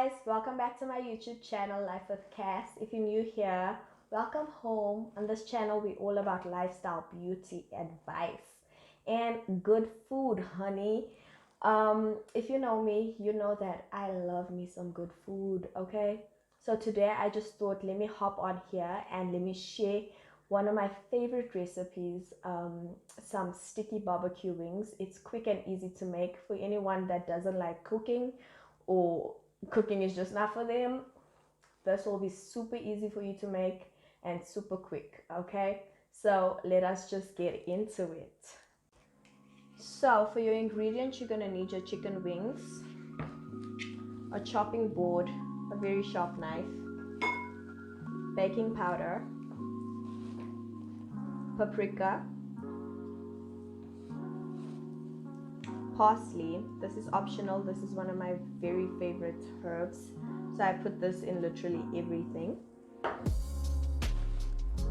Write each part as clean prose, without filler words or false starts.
guys, welcome back to my YouTube channel, Life with Cass. If you're new here, welcome home. On this channel, we're all about lifestyle, beauty, advice, and good food, honey. If you know me, you know that I love me some good food, okay? So today I just thought, let me hop on here and let me share one of my favorite recipes, some sticky barbecue wings. It's quick and easy to make for anyone that doesn't like cooking or cooking is just not for them. This will be super easy for you to make and super quick, okay? So let us just get into it. So for your ingredients, you're gonna need your chicken wings, a chopping board, a very sharp knife, baking powder, paprika, parsley. This is optional. This is one of my very favorite herbs, so I put this in literally everything.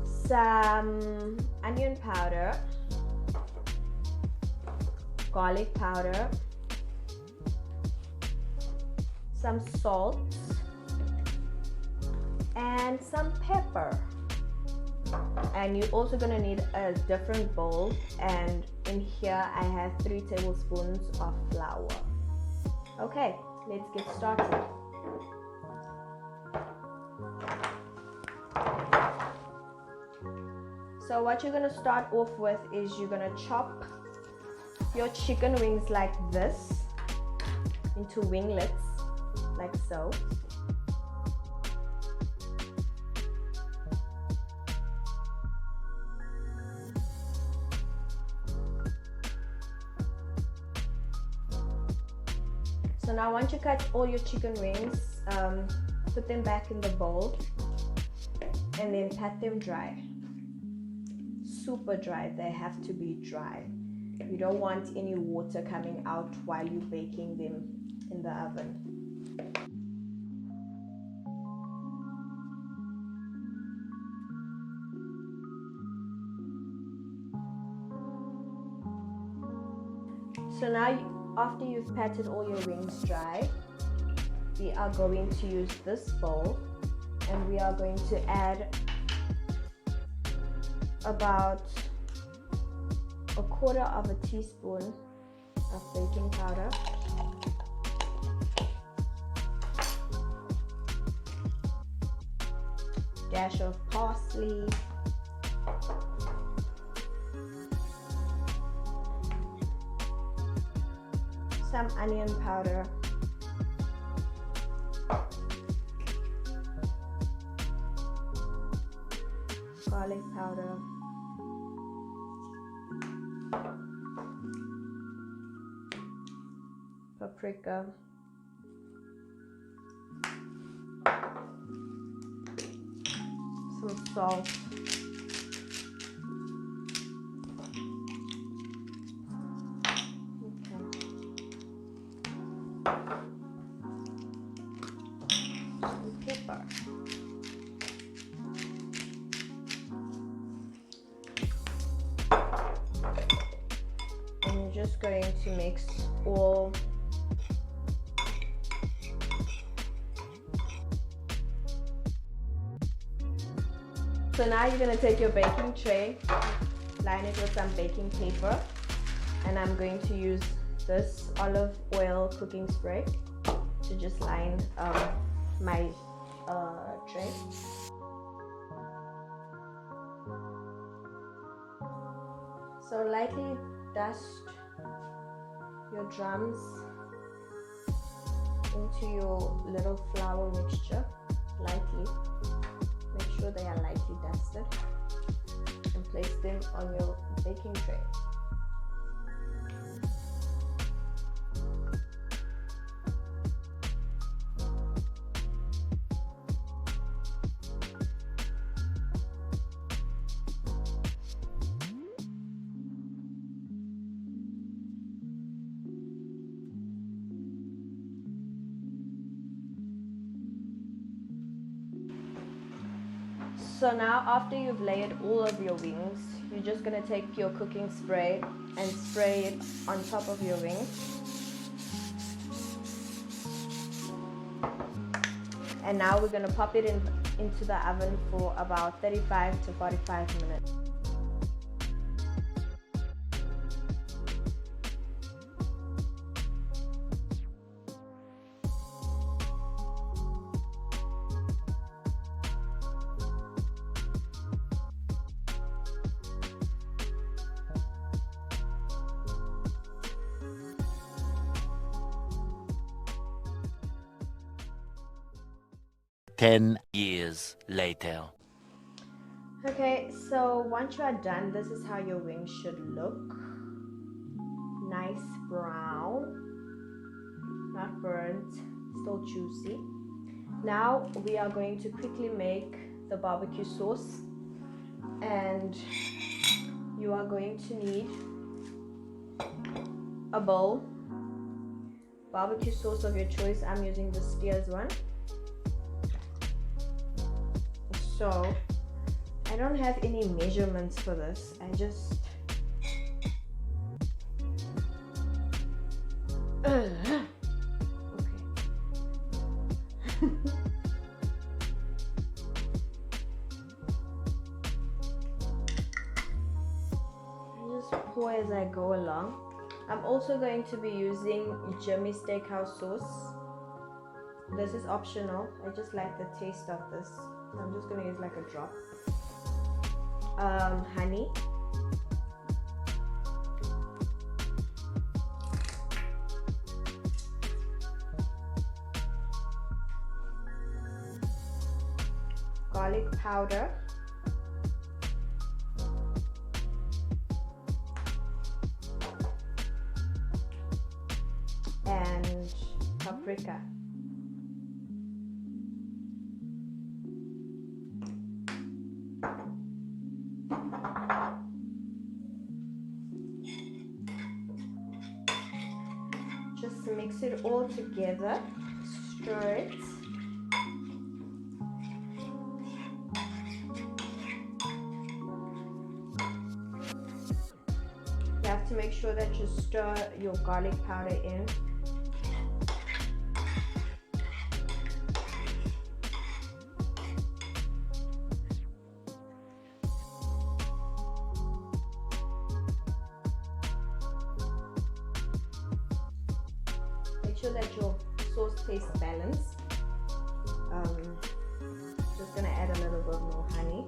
Some onion powder, garlic powder, some salt, and some pepper. And you're also gonna need a different bowl, and in here I have 3 tablespoons of flour. Okay, let's get started. So what you're gonna start off with is you're gonna chop your chicken wings like this into winglets, like so. So now once you cut all your chicken wings, put them back in the bowl and then pat them dry. Super dry, they have to be dry. You don't want any water coming out while you're baking them in the oven. So now after you've patted all your wings dry, we are going to use this bowl and we are going to add about 1/4 teaspoon of baking powder, dash of parsley, some onion powder, garlic powder, paprika, some salt, some pepper. And you're just going to mix all So now you're going to take your baking tray, line it with some baking paper, and I'm going to use this olive oil cooking spray to just line my tray. So lightly dust your drums into your little flour mixture, lightly. Make sure they are lightly dusted and place them on your baking tray. So now after you've layered all of your wings, you're just going to take your cooking spray and spray it on top of your wings. And now we're going to pop it into the oven for about 35 to 45 minutes. Ten years later. Okay, so once you are done, this is how your wings should look. Nice brown, not burnt, still juicy. Now we are going to quickly make the barbecue sauce, and you are going to need a bowl, barbecue sauce of your choice. I'm using the Steers one. So I don't have any measurements for this. I just okay. I just pour as I go along. I'm also going to be using Jimmy Steakhouse sauce. This is optional. I just like the taste of this. So I'm just going to use like a drop. Honey. Garlic powder. And paprika. Just mix it all together, stir it. You have to make sure that you stir your garlic powder in. Make sure that your sauce tastes balanced. Just gonna add a little bit more honey.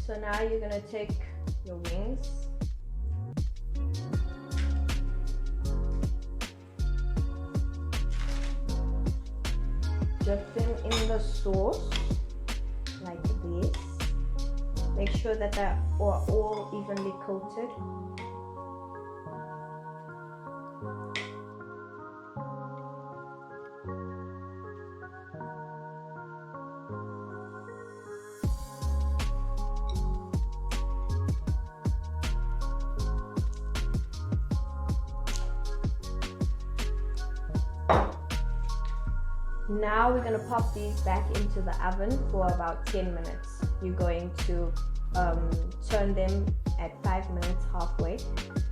So now you're gonna take your wings, dip them in the sauce like this. Make sure that they are all evenly coated. Now we're going to pop these back into the oven for about 10 minutes. You're going to turn them at 5 minutes halfway,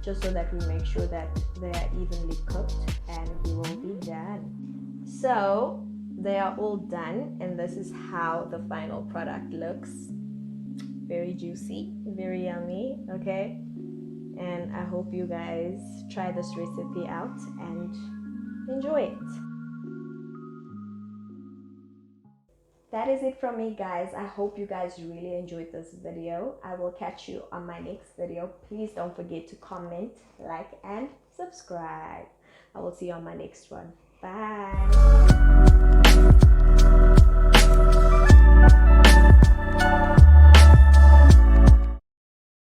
just so that we make sure that they are evenly cooked, and we will be done. So they are all done, and this is how the final product looks. Very juicy, very yummy, okay? And I hope you guys try this recipe out and enjoy it. That is it from me, guys. I hope you guys really enjoyed this video. I will catch you on my next video. Please don't forget to comment, like, and subscribe. I will see you on my next one. Bye.